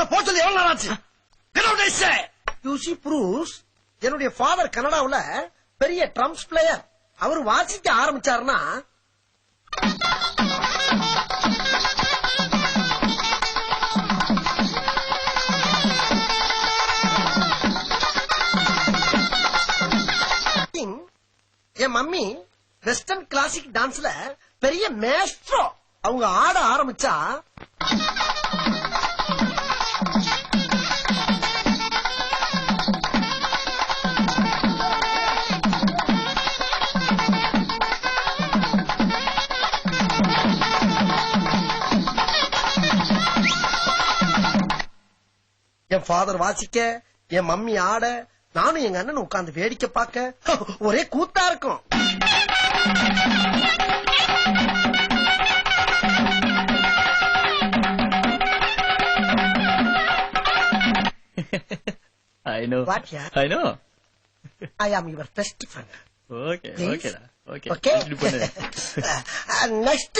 உன்னை போக சொல்லி எவ்வளவு நாள் ஆச்சு? You see proofs, என்னுடைய ஃபாதர் கனடாவுல பெரிய ட்ரம்ப்ஸ் பிளேயர். அவர் வாசிக்க ஆரம்பிச்சாருன்னா என் மம்மி வெஸ்டர்ன் கிளாசிக் டான்ஸ்ல பெரிய மேஸ்ட்ரோ. அவங்க ஆட ஆரம்பிச்சா என் ஃபாதர் வாசிக்க, என் மம்மி ஆட, நானும் எங்க அண்ணன் உட்கார்ந்து வேடிக்கை பார்க்க ஒரே கூத்தா இருக்கும். I know. What, yeah? I know. I am your best friend. Okay, Please? okay. Okay. Okay? இப்படி பண்ணு. Next,